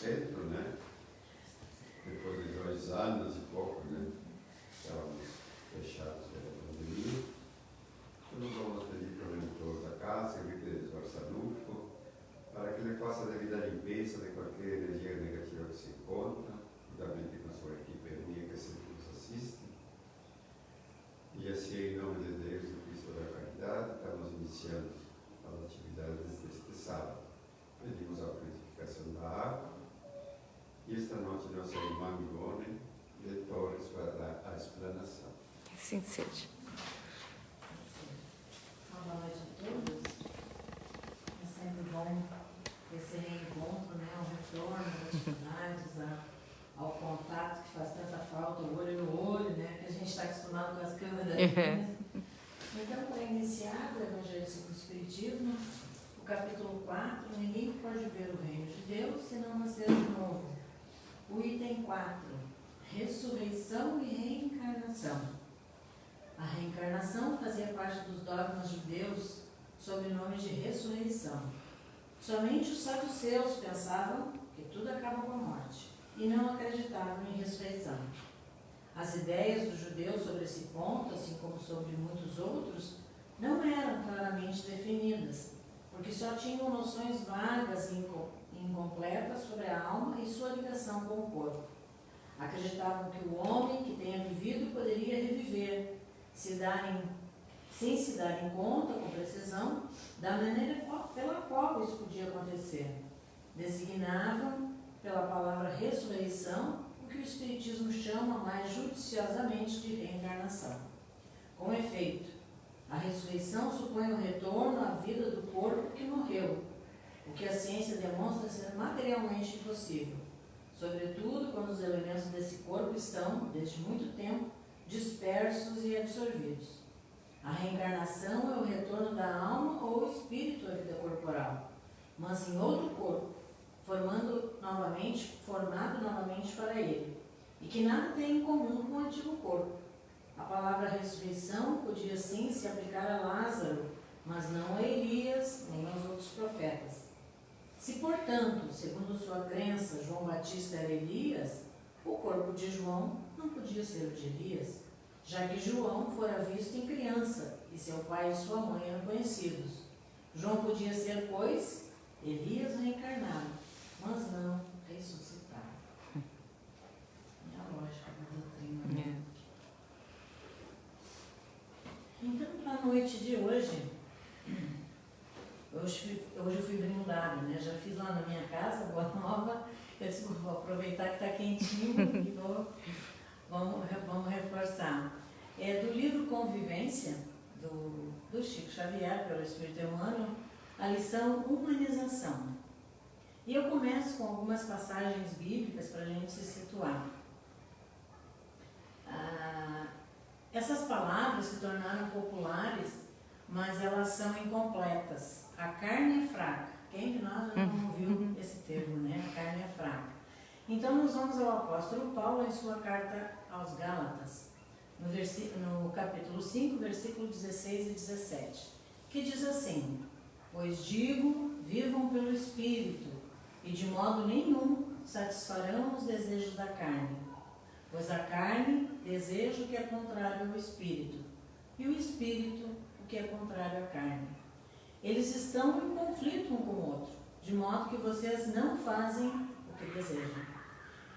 centro, né? Depois de 2 anos e pouco, né? Estávamos fechados pela pandemia. Então, vamos pedir para o mentor da casa, Enrique Barçanufo, para que ele faça a devida limpeza de qualquer energia negativa que se encontra, juntamente com a sua equipe amiga que sempre nos assiste. E assim, em nome de Deus e Cristo da Caridade, estamos iniciando as atividades deste sábado. Pedimos a purificação da água e esta noite nossa irmã Milone de Torres vai dar a explanação. Assim seja. Boa noite a todos. É sempre bom esse reencontro, né? Ao retorno às atividades, ao contato que faz tanta falta, o olho no olho, né? Que a gente está acostumado com as câmeras. Então, para iniciar o Evangelho segundo o Espiritismo, o capítulo 4, ninguém pode ver o reino de Deus se não nascer de novo. O item 4, ressurreição e reencarnação. A reencarnação fazia parte dos dogmas judeus sob o nome de ressurreição. Somente os saduceus pensavam que tudo acaba com a morte e não acreditavam em ressurreição. As ideias dos judeus sobre esse ponto, assim como sobre muitos outros, não eram claramente definidas, porque só tinham noções vagas e incompletas sobre a alma e sua ligação com o corpo. Acreditavam que o homem que tenha vivido poderia reviver, sem se darem conta com precisão da maneira pela qual isso podia acontecer. Designavam pela palavra ressurreição o que o Espiritismo chama mais judiciosamente de reencarnação. Com efeito, a ressurreição supõe o retorno à vida do corpo que morreu, o que a ciência demonstra ser materialmente impossível, sobretudo quando os elementos desse corpo estão, desde muito tempo, dispersos e absorvidos. A reencarnação é o retorno da alma ou espírito à vida corporal, mas em outro corpo, formado novamente para ele, e que nada tem em comum com o antigo corpo. A palavra ressurreição podia sim se aplicar a Lázaro, mas não a Elias nem aos outros profetas. Se, portanto, segundo sua crença, João Batista era Elias, o corpo de João não podia ser o de Elias, já que João fora visto em criança e seu pai e sua mãe eram conhecidos. João podia ser, pois, Elias reencarnado, mas não ressuscitado. É a lógica da doutrina, né? Então, na noite de hoje eu fui brindada, né? Já fiz lá na minha casa, Boa Nova. Eu disse, vou aproveitar que está quentinho e vamos reforçar. É do livro Convivência, do Chico Xavier, pelo Espírito Emmanuel, a lição Humanização. E eu começo com algumas passagens bíblicas para a gente se situar. Essas palavras se tornaram populares, mas elas são incompletas. A carne é fraca. Quem de nós já não ouviu esse termo, né? A carne é fraca. Então, nós vamos ao apóstolo Paulo em sua carta aos Gálatas, no capítulo 5, versículo 16 e 17, que diz assim: pois digo, vivam pelo Espírito, e de modo nenhum satisfarão os desejos da carne, pois a carne deseja o que é contrário ao Espírito, e o Espírito o que é contrário à carne. Eles estão em conflito um com o outro, de modo que vocês não fazem o que desejam.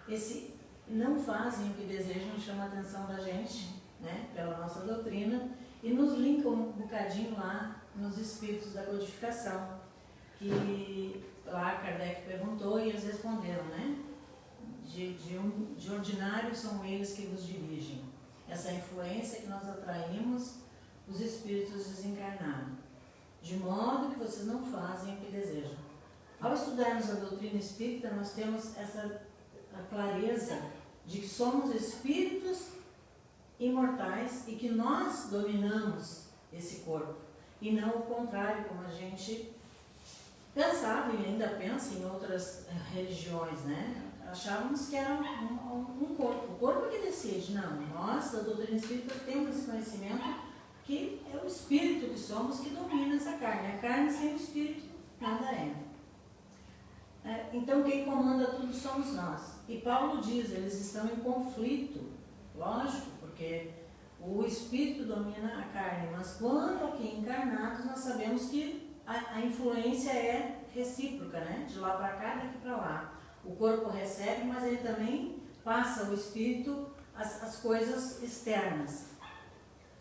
Esse não fazem o que desejam chama a atenção da gente, né, pela nossa doutrina, e nos linka um bocadinho lá nos espíritos da codificação, que lá Kardec perguntou e eles responderam, né? De ordinário são eles que vos dirigem. Essa influência que nós atraímos os espíritos desencarnados, de modo que vocês não fazem o que desejam. Ao estudarmos a doutrina espírita, nós temos a clareza de que somos espíritos imortais e que nós dominamos esse corpo, e não o contrário, como a gente pensava e ainda pensa em outras religiões, né? Achávamos que era um corpo, o corpo que decide. Não, nós da doutrina espírita temos esse conhecimento que é o espírito que somos que domina essa carne. A carne sem o espírito nada é. Então quem comanda tudo somos nós. E Paulo diz, eles estão em conflito, lógico, porque o espírito domina a carne, mas quando aqui encarnados nós sabemos que a influência é recíproca, né? De lá para cá, daqui para lá. O corpo recebe, mas ele também passa o espírito as coisas externas.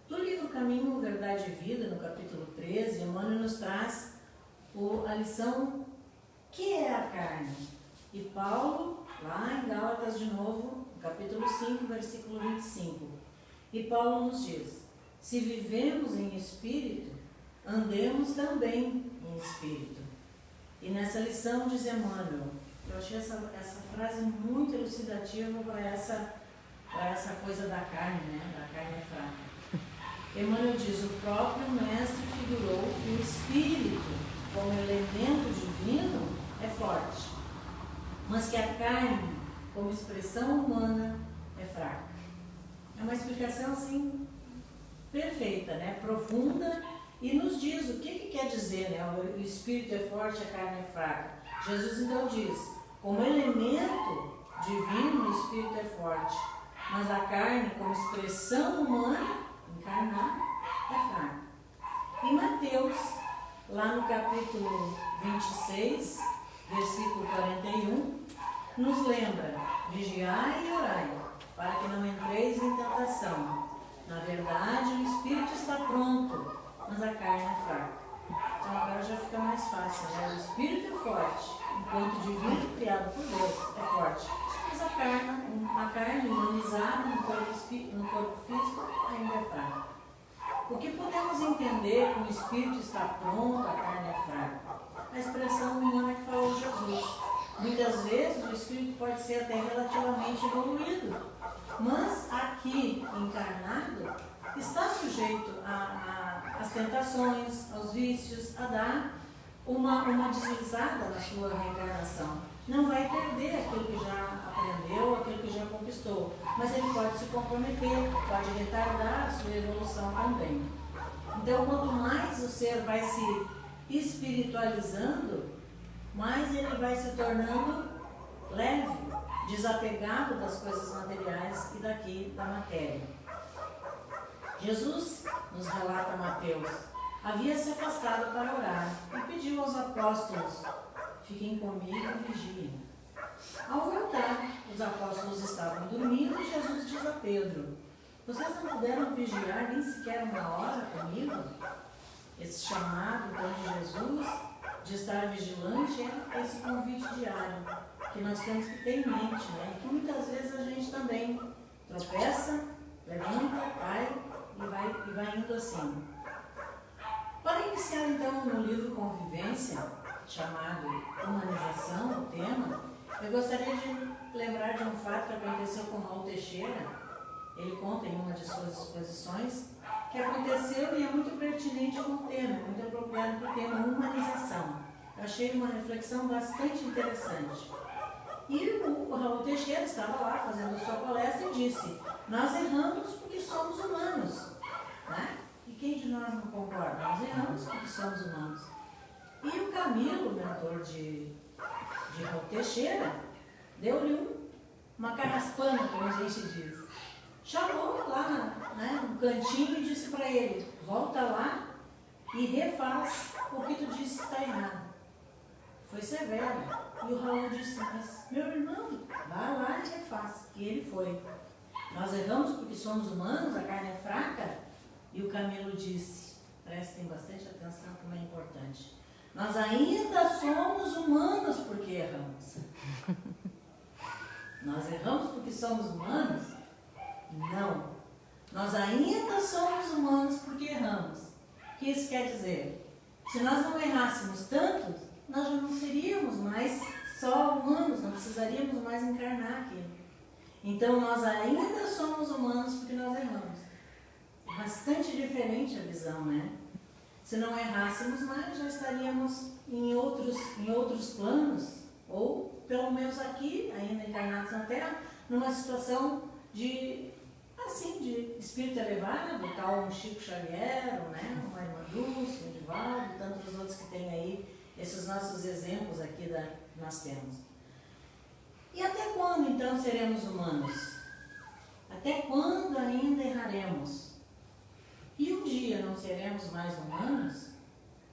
No livro Caminho, Verdade e Vida, no capítulo 13, Emmanuel nos traz a lição que é a carne. E Paulo, lá em Gálatas de novo, no capítulo 5, versículo 25. E Paulo nos diz: se vivemos em espírito, andemos também em espírito. E nessa lição diz Emmanuel, eu achei essa frase muito elucidativa para essa coisa da carne, né? Da carne fraca. Emmanuel diz: o próprio mestre figurou que o espírito, como elemento divino, é forte, mas que a carne, como expressão humana, é fraca. É uma explicação assim perfeita, né? Profunda, e nos diz o que quer dizer, né? O espírito é forte, a carne é fraca. Jesus então diz: como elemento divino, o espírito é forte, mas a carne, como expressão humana, encarnada, é fraca. Em Mateus, lá no capítulo 26, versículo 41, nos lembra: vigiai e orai, para que não entreis em tentação. Na verdade, o espírito está pronto, mas a carne é fraca. Então agora já fica mais fácil, né? O espírito é forte, enquanto divino, criado por Deus, é forte. Mas a carne humanizada no corpo físico ainda é fraca. O que podemos entender que o espírito está pronto, a carne é fraca? A expressão humana que falou Jesus. Muitas vezes o espírito pode ser até relativamente evoluído, mas aqui encarnado está sujeito às tentações, aos vícios, a dar uma deslizada na sua reencarnação. Não vai perder aquilo que já aprendeu, aquilo que já conquistou, mas ele pode se comprometer, pode retardar a sua evolução também. Então, quanto mais o ser vai se espiritualizando, mais ele vai se tornando leve, desapegado das coisas materiais e daqui da matéria. Jesus, nos relata Mateus, havia se afastado para orar e pediu aos apóstolos: fiquem comigo e vigiem. Ao voltar, os apóstolos estavam dormindo e Jesus diz a Pedro: vocês não puderam vigiar nem sequer uma hora comigo? Esse chamado então de Jesus de estar vigilante é esse convite diário que nós temos que ter em mente, né? E que muitas vezes a gente também tropeça, levanta, cai e vai indo assim. Para iniciar então no livro Convivência, chamado Humanização, o tema, eu gostaria de lembrar de um fato que aconteceu com Raul Teixeira. Ele conta em uma de suas exposições que aconteceu e é muito pertinente com o tema, muito apropriado para o tema humanização. Eu achei uma reflexão bastante interessante. E o Raul Teixeira estava lá fazendo sua palestra e disse: nós erramos porque somos humanos, né? E quem de nós não concorda? Nós erramos porque somos humanos. E o Camilo, mentor de Raul Teixeira, deu-lhe uma carraspana, como a gente diz. Chamou lá, né, no cantinho e disse para ele: volta lá e refaz o que tu disse que está errado. Foi severo. E o Raul disse: mas meu irmão, vai lá e refaz. E ele foi. Nós erramos porque somos humanos, a carne é fraca. E o Camilo disse: prestem bastante atenção, como é importante. Nós ainda somos humanos porque erramos. Nós erramos porque somos humanos? Não. Nós ainda somos humanos porque erramos. O que isso quer dizer? Se nós não errássemos tanto, nós já não seríamos mais só humanos, não precisaríamos mais encarnar aqui. Então nós ainda somos humanos porque nós erramos. É bastante diferente a visão, né? Se não errássemos mais, já estaríamos em outros planos, ou pelo menos aqui, ainda encarnados na Terra, numa situação de espírito elevado, tal um Chico Xavier, né? Uma irmã Dulce, um Divaldo, tantos outros que tem aí esses nossos exemplos aqui que nós temos. E até quando então seremos humanos? Até quando ainda erraremos? E um dia não seremos mais humanos?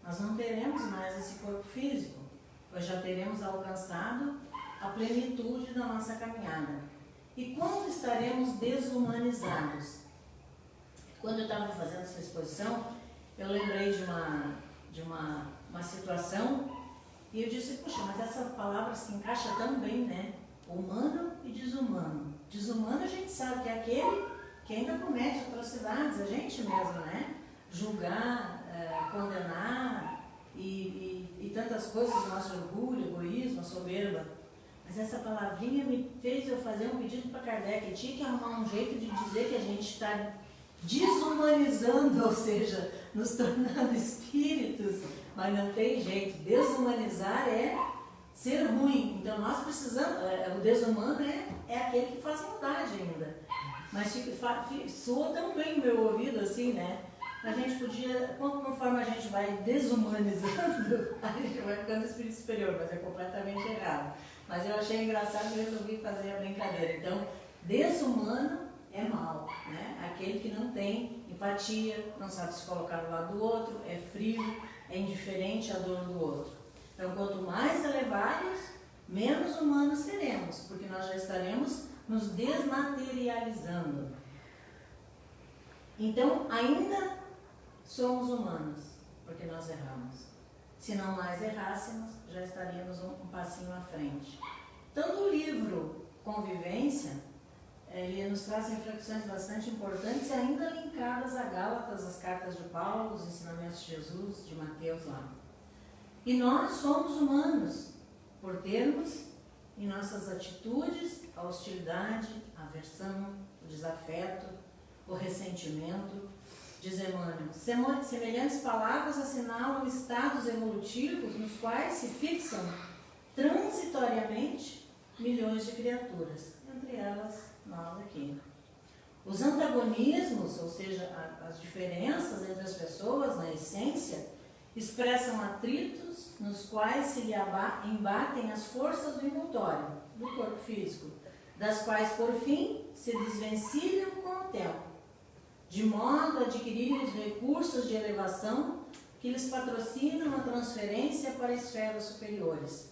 Nós não teremos mais esse corpo físico, pois já teremos alcançado a plenitude da nossa caminhada. E quando estaremos desumanizados? Quando eu estava fazendo essa exposição, eu lembrei de uma situação e eu disse, puxa, mas essa palavra se encaixa tão bem, né? Humano e desumano. Desumano a gente sabe que é aquele que ainda comete atrocidades, a gente mesmo, né? Julgar, condenar e tantas coisas, nosso orgulho, egoísmo, a soberba. Mas essa palavrinha me fez eu fazer um pedido para Kardec. Eu tinha que arrumar um jeito de dizer que a gente está desumanizando, ou seja, nos tornando espíritos, mas não tem jeito. Desumanizar é ser ruim. Então nós precisamos, o desumano é aquele que faz maldade ainda. Mas soa tão bem no meu ouvido assim, né? A gente podia, conforme a gente vai desumanizando, a gente vai ficando espírito superior, mas é completamente errado. Mas eu achei engraçado e resolvi fazer a brincadeira. Então, desumano é mal, né? Aquele que não tem empatia, não sabe se colocar no lado do outro, é frio, é indiferente à dor do outro. Então, quanto mais elevados, menos humanos seremos, porque nós já estaremos nos desmaterializando. Então, ainda somos humanos, porque nós erramos. Se não mais errássemos, já estaríamos um passinho à frente. Então, no livro Convivência, ele nos traz reflexões bastante importantes e ainda linkadas a Gálatas, as cartas de Paulo, os ensinamentos de Jesus, de Mateus lá. E nós somos humanos, por termos em nossas atitudes a hostilidade, a aversão, o desafeto, o ressentimento. Diz Emmanuel, semelhantes palavras assinalam estados evolutivos nos quais se fixam transitoriamente milhões de criaturas, entre elas nós aqui. Os antagonismos, ou seja, as diferenças entre as pessoas na essência, expressam atritos nos quais se lhe embatem as forças do envoltório, do corpo físico, das quais, por fim, se desvencilham com o tempo, de modo a adquirirem os recursos de elevação que lhes patrocinam a transferência para esferas superiores.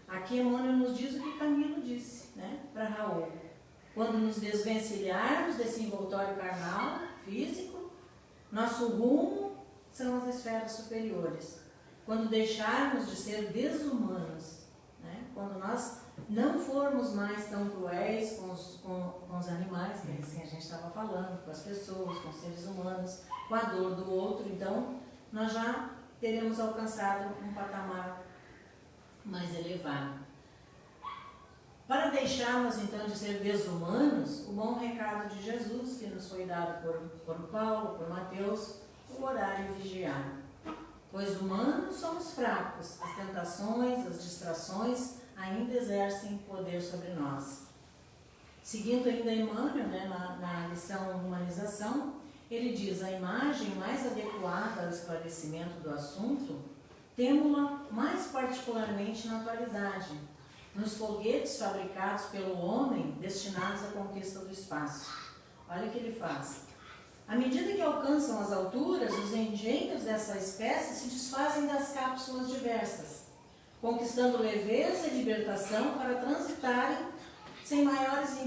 Aqui Emmanuel nos diz o que Camilo disse, né, para Raul. Quando nos desvencilharmos desse envoltório carnal, físico, nosso rumo são as esferas superiores. Quando deixarmos de ser desumanos, né, quando nós não formos mais tão cruéis com os animais, que assim a gente estava falando, com as pessoas, com os seres humanos, com a dor do outro, então nós já teremos alcançado um patamar mais elevado. Para deixarmos então de ser desumanos, o bom recado de Jesus, que nos foi dado por Paulo, por Mateus, o orar e vigiar. Pois humanos somos fracos, as tentações, as distrações ainda exercem poder sobre nós. Seguindo ainda Emmanuel, né, na lição Humanização, ele diz: a imagem mais adequada ao esclarecimento do assunto temo-la mais particularmente na atualidade, nos foguetes fabricados pelo homem destinados à conquista do espaço. Olha o que ele faz. À medida que alcançam as alturas, os engenhos dessa espécie se desfazem das cápsulas diversas, conquistando leveza e libertação para transitarem sem maiores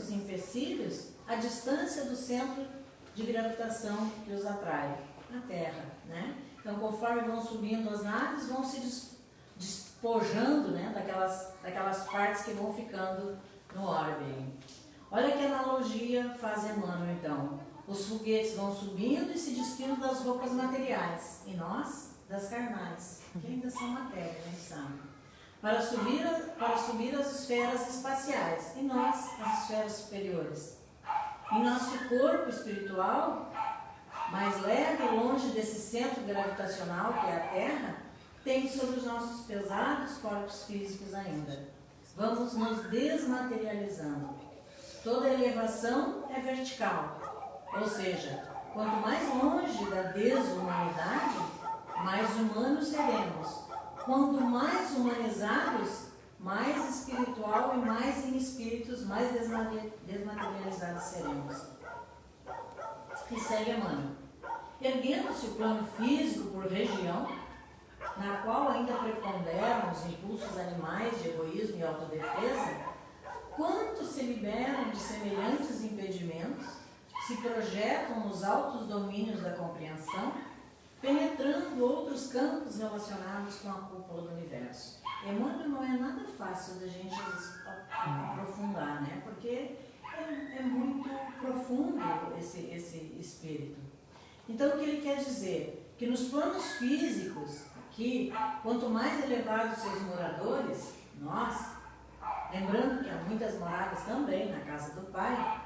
empecilhos a distância do centro de gravitação que os atrai, a Terra, né? Então, conforme vão subindo as naves, vão se despojando, né, daquelas partes que vão ficando no orbe. Olha que analogia faz Emmanuel, então. Os foguetes vão subindo e se despindo das roupas materiais, e nós, das carnais, que ainda são matéria, a gente sabe. Para subir as esferas espaciais, e nós, as esferas superiores. Em nosso corpo espiritual, mais leve e longe desse centro gravitacional que é a Terra, tem sobre os nossos pesados corpos físicos ainda. Vamos nos desmaterializando. Toda elevação é vertical, ou seja, quanto mais longe da desumanidade, mais humanos seremos, quanto mais humanizados, mais espiritual e mais em espíritos, mais desmaterializados seremos. E segue Emmanuel. Erguendo-se o plano físico por região, na qual ainda preponderam os impulsos animais de egoísmo e autodefesa, quantos se liberam de semelhantes impedimentos, se projetam nos altos domínios da compreensão, penetrando outros campos relacionados com a cúpula do universo. Emmanuel não é nada fácil da gente aprofundar, né? Porque é muito profundo esse espírito. Então, o que ele quer dizer? Que nos planos físicos, aqui, quanto mais elevados seus moradores, nós, lembrando que há muitas moradas também na casa do Pai,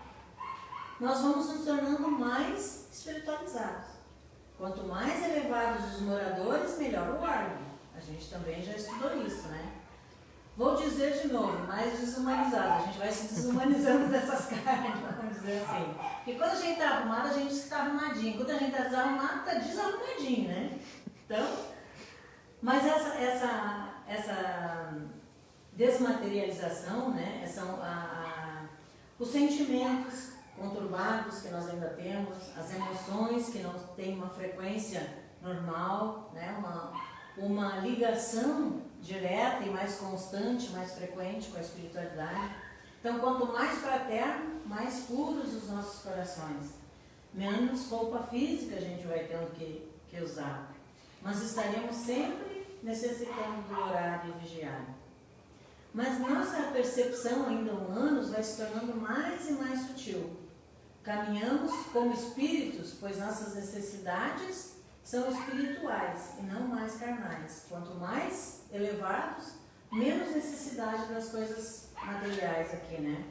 nós vamos nos tornando mais espiritualizados. Quanto mais elevados os moradores, melhor o órgão. A gente também já estudou isso, né? Vou dizer de novo, mais desumanizado. A gente vai se desumanizando dessas carnes, vamos dizer assim. Porque quando a gente está arrumado, a gente está arrumadinho. Quando a gente está desarrumado, está desarrumadinho, né? Então, mas essa desmaterialização, né? Os sentimentos conturbados que nós ainda temos, as emoções que não têm uma frequência normal, né? Uma ligação direta e mais constante, mais frequente com a espiritualidade. Então, quanto mais fraterno, mais puros os nossos corações. Menos roupa física a gente vai tendo que usar. Mas estaremos sempre necessitando do orar e vigiar. Mas nossa percepção ainda humanos vai se tornando mais e mais sutil. Caminhamos como espíritos, pois nossas necessidades são espirituais e não mais carnais. Quanto mais elevados, menos necessidade das coisas materiais aqui, né?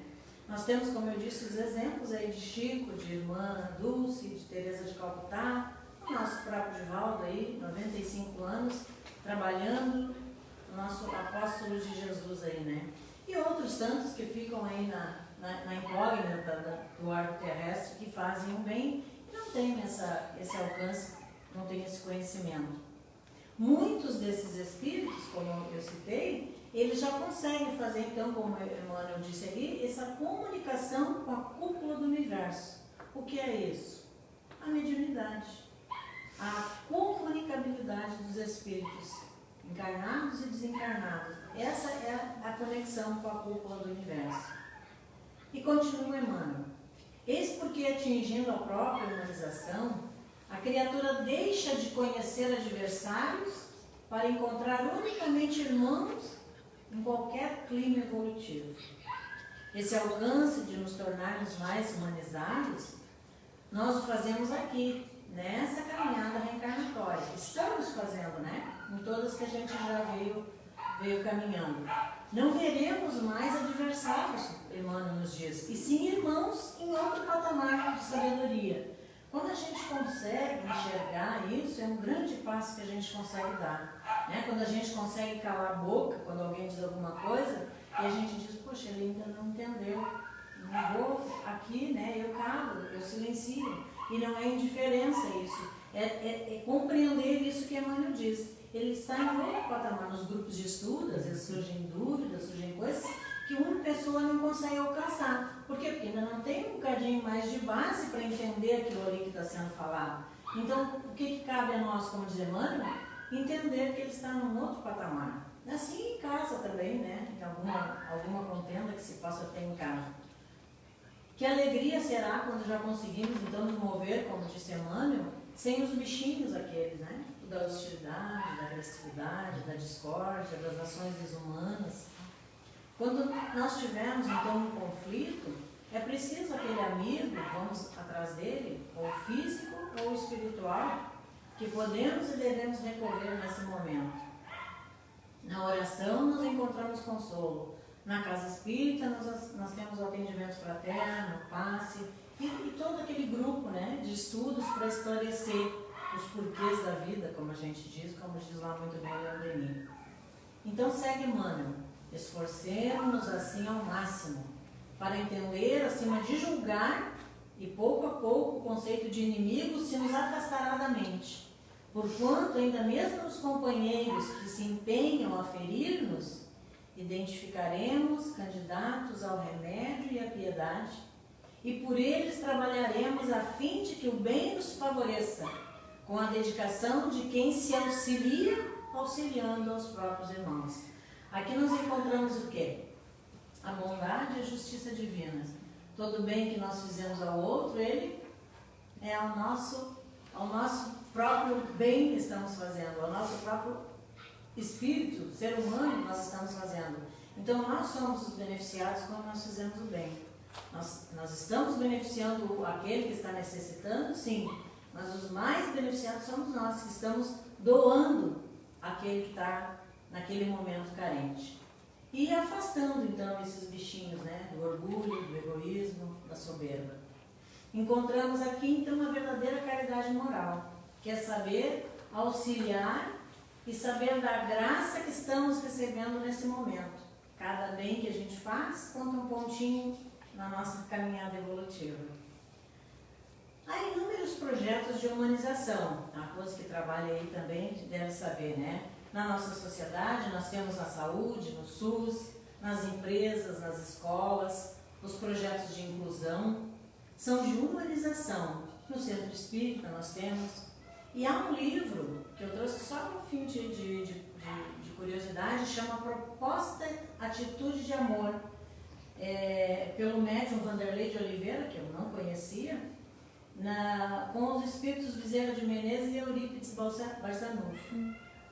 Nós temos, como eu disse, os exemplos aí de Chico, de irmã Dulce, de Teresa de Calcutá, o nosso próprio Divaldo aí, 95 anos, trabalhando, o nosso apóstolo de Jesus aí, né? E outros tantos que ficam aí na incógnita do ar terrestre, que fazem o bem e não têm esse alcance, não têm esse conhecimento. Muitos desses espíritos, como eu citei, eles já conseguem fazer, então, como Emmanuel disse ali, essa comunicação com a cúpula do universo. O que é isso? A mediunidade. A comunicabilidade dos espíritos, encarnados e desencarnados. Essa é a conexão com a cúpula do universo. E continua Emmanuel. Eis porque, atingindo a própria humanização, a criatura deixa de conhecer adversários para encontrar unicamente irmãos em qualquer clima evolutivo. Esse alcance de nos tornarmos mais humanizados, nós o fazemos aqui, nessa caminhada reencarnatória. Estamos fazendo, né? Em todas que a gente já veio caminhando. Não veremos mais adversários, Emmanuel nos diz, e sim irmãos em outro patamar de sabedoria. Quando a gente consegue enxergar isso, é um grande passo que a gente consegue dar. Né? Quando a gente consegue calar a boca, quando alguém diz alguma coisa, e a gente diz, poxa, ele ainda não entendeu. Não vou aqui, né? Eu calo, eu silencio. E não é indiferença isso. É compreender isso que Emmanuel diz. Ele está em outro patamar. Nos grupos de estudo, às vezes surgem dúvidas, surgem coisas que uma pessoa não consegue alcançar. Por quê? Porque ainda não tem um bocadinho mais de base para entender aquilo ali que está sendo falado. Então, o que cabe a nós, como diz Emmanuel? Entender que ele está num outro patamar. Assim em casa também, né? Alguma contenda que se possa ter em casa. Que alegria será quando já conseguimos, então, nos mover, como disse Emmanuel, sem os bichinhos aqueles, né? Da hostilidade, da agressividade, da discórdia, das ações desumanas. Quando nós tivermos, então, um conflito, é preciso aquele amigo, vamos atrás dele, ou físico ou espiritual, que podemos e devemos recorrer nesse momento. Na oração nós encontramos consolo. Na casa espírita nós temos o atendimento fraterno, passe, e todo aquele grupo, né, de estudos para esclarecer os porquês da vida, como a gente diz, como diz lá muito bem o Leon Denis. Então segue Emmanuel. Esforcemos-nos assim ao máximo, para entender acima de julgar, e pouco a pouco o conceito de inimigo se nos afastará da mente, porquanto ainda mesmo os companheiros que se empenham a ferir-nos, identificaremos candidatos ao remédio e à piedade, e por eles trabalharemos a fim de que o bem nos favoreça, com a dedicação de quem se auxilia, auxiliando aos próprios irmãos. Aqui nós encontramos o quê? A bondade e a justiça divina. Todo bem que nós fizemos ao outro, ele é ao nosso próprio bem que estamos fazendo, ao nosso próprio espírito, ser humano que nós estamos fazendo. Então nós somos os beneficiados quando nós fizemos o bem. Nós estamos beneficiando aquele que está necessitando, sim, mas os mais beneficiados somos nós, que estamos doando aquele que está naquele momento carente. E afastando então esses bichinhos, né, do orgulho, do egoísmo, da soberba. Encontramos aqui então a verdadeira caridade moral, que é saber auxiliar e saber da graça que estamos recebendo nesse momento. Cada bem que a gente faz conta um pontinho na nossa caminhada evolutiva. Há inúmeros projetos de humanização. A Rose que trabalha aí também deve saber, né? Na nossa sociedade nós temos na saúde, no SUS, nas empresas, nas escolas, os projetos de inclusão são de humanização. No Centro Espírita nós temos. E há um livro que eu trouxe só no fim de curiosidade, chama Proposta Atitude de Amor, pelo médium Vanderlei de Oliveira, que eu não conhecia, com os espíritos Bezerra de Menezes e Eurípides Barçanufo,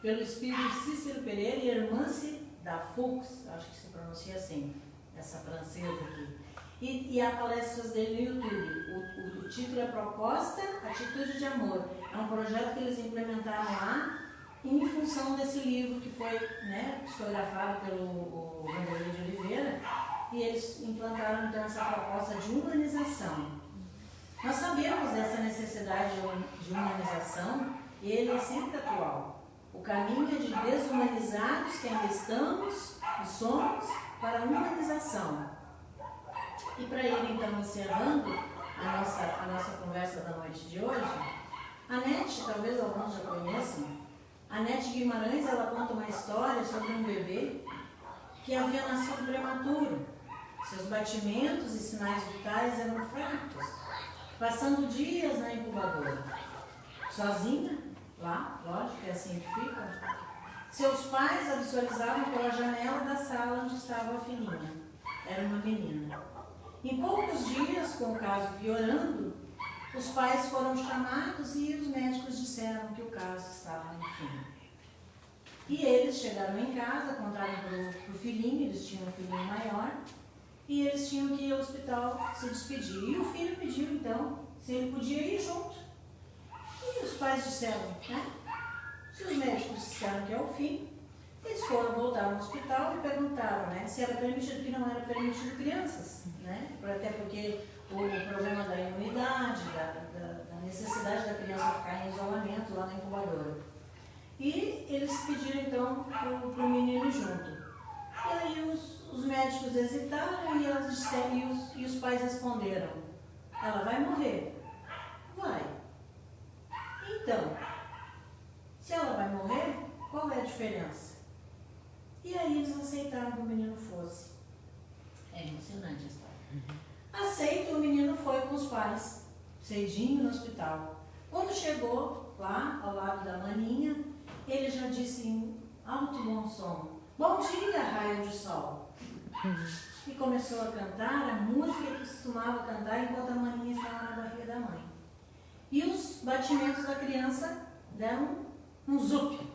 pelo espírito Cícero Pereira e Hermance da Fux, acho que se pronuncia assim, essa francesa aqui. E há palestras dele no YouTube. O título é Proposta Atitude de Amor. É um projeto que eles implementaram lá em função desse livro que foi, né, psicografado pelo Vanderlei de Oliveira, e eles implantaram então essa proposta de humanização. Nós sabemos dessa necessidade de humanização e ele é sempre atual. O caminho é de desumanizados que ainda estamos e somos para a humanização. E para ir então encerrando a nossa conversa da noite de hoje, a Nete, talvez alguns já conheçam, a Nete Guimarães, ela conta uma história sobre um bebê que havia nascido prematuro. Seus batimentos e sinais vitais eram fracos, passando dias na incubadora. Sozinha, lá, lógico, é assim que fica, seus pais a visualizavam pela janela da sala onde estava a filhinha. Era uma menina. Em poucos dias, com o caso piorando, os pais foram chamados e os médicos disseram que o caso estava no fim. E eles chegaram em casa, contaram para o filhinho, eles tinham um filhinho maior, e eles tinham que ir ao hospital se despedir. E o filho pediu, então, se ele podia ir junto. E os pais disseram, né? Se os médicos disseram que é o fim, eles voltaram ao hospital e perguntaram, né, se era permitido, que não era permitido crianças, né? Até porque o problema da imunidade, da necessidade da criança ficar em isolamento lá na incubadora. E eles pediram então para o menino junto. E aí os médicos hesitaram e elas disseram, e os pais responderam, ela vai morrer. Vai. Então, se ela vai morrer, qual é a diferença? E aí eles aceitaram que o menino fosse. É emocionante a história. Aceito, o menino foi com os pais, cedinho no hospital. Quando chegou lá, ao lado da maninha, ele já disse em alto bom som, bom dia, raio de sol. E começou a cantar a música que costumava cantar enquanto a maninha estava na barriga da mãe. E os batimentos da criança deram um zup.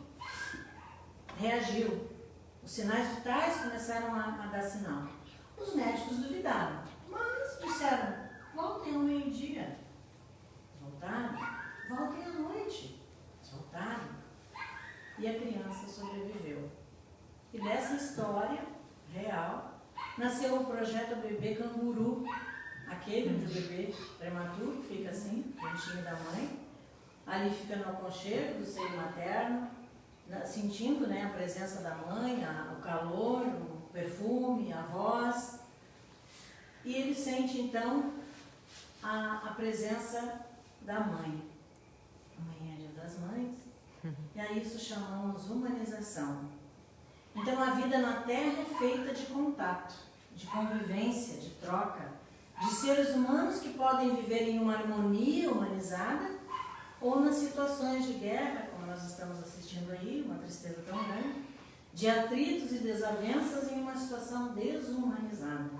Reagiu. Os sinais vitais começaram a dar sinal. Os médicos duvidaram, mas disseram, voltem ao meio-dia. Voltaram, voltem à noite. Voltaram. E a criança sobreviveu. E dessa história real, nasceu o projeto Bebê Canguru, aquele onde o bebê prematuro fica assim, quentinho da mãe, ali fica no aconchego do seio materno, sentindo, né, a presença da mãe, o calor, o perfume, a voz. E ele sente então a presença da mãe. Amanhã é Dia das Mães, E a isso chamamos humanização. Então a vida na Terra é feita de contato, de convivência, de troca, de seres humanos que podem viver em uma harmonia humanizada ou nas situações de guerra, como nós estamos assistindo aí, uma tristeza tão grande, de atritos e desavenças em uma situação desumanizada.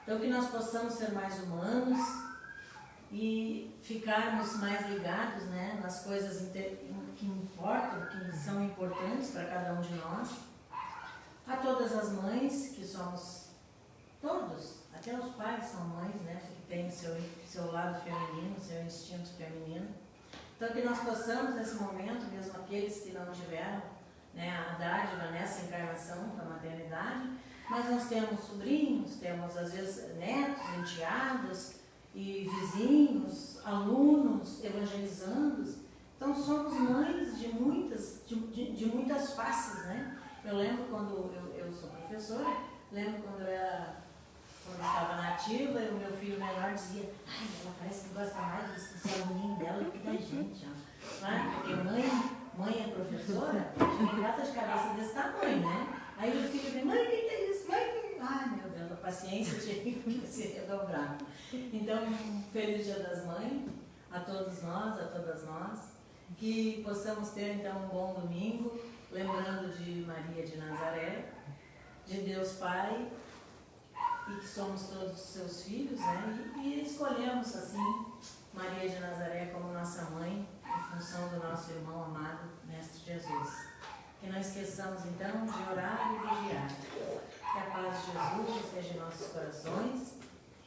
Então que nós possamos ser mais humanos e ficarmos mais ligados, né, nas coisas que importam, que são importantes para cada um de nós. A todas as mães, que somos todos, até os pais são mães, né, porque tem o seu lado feminino, o seu instinto feminino. Então que nós possamos nesse momento, mesmo aqueles que não tiveram, né, a dádiva nessa encarnação da maternidade, mas nós temos sobrinhos, temos às vezes netos, enteados e vizinhos, alunos, evangelizandos. Então somos mães de muitas faces, né? Eu lembro quando eu sou professora, lembro quando quando estava nativa, e o meu filho menor dizia: ai, ela parece que gosta mais do aluninho dela do que da gente, ó. Né? Porque mãe é professora, tem gata de cabeça desse tamanho, né? Aí o filho vem: mãe, o que é isso? Mãe, ai, meu Deus, a paciência tinha que se redobrar. Então, um feliz Dia das Mães a todos nós, a todas nós, que possamos ter então um bom domingo, lembrando de Maria de Nazaré, de Deus Pai, e que somos todos seus filhos, né? E escolhemos assim Maria de Nazaré como nossa mãe, em função do nosso irmão amado, Mestre Jesus. Que não esqueçamos então de orar e vigiar. Que a paz de Jesus esteja em nossos corações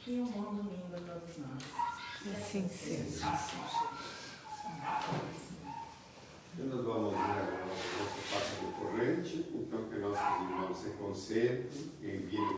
e um bom domingo a todos nós. Assim seja. E nós vamos ver agora o nosso passo do corrente, então que nossos irmãos se concentrem e enviem